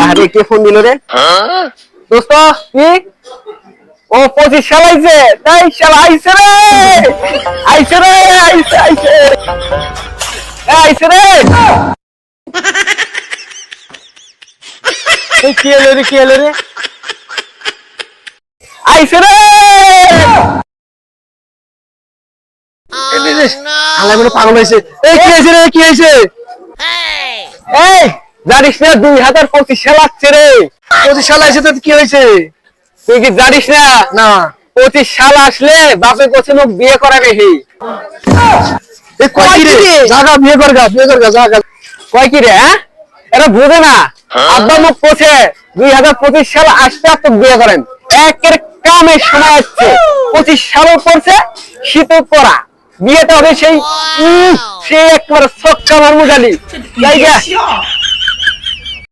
আরে কে ফোন দিল রে? দোস্ত কি? ও 25 সাল আইছে, তাই সাল আইছে রে, আইছে রে, আইছে আইছে, আইছে রে। এই কি এলো রে, কি এলো রে? আইছে রে। আল্লাহ বলে পাগল হয়েছে। এই কি হয়েছে রে, কি হয়েছে? এই জানিস না 2025 সাল আসছে রে। 25 সাল আসছে তো কি হয়েছে? তুই কি জানিস না? না, 25 সাল আসলে বাপে কোছে লোক বিয়ে করাবে হি। এই কয় কি রে? জাগা বিয়ে করগা, বিয়ে করগা জাগা। কয় কি রে? হ্যাঁ, এরা বুঝে না। আব্বা মুখ কোছে 2025 সাল আসতে তো বিয়ে করেন। একের কামের সময় আসছে। 25 সালও পড়ছে, শীতও পড়া। বিয়েটা হবে সেই একবার ছক্কা মারমু জানি।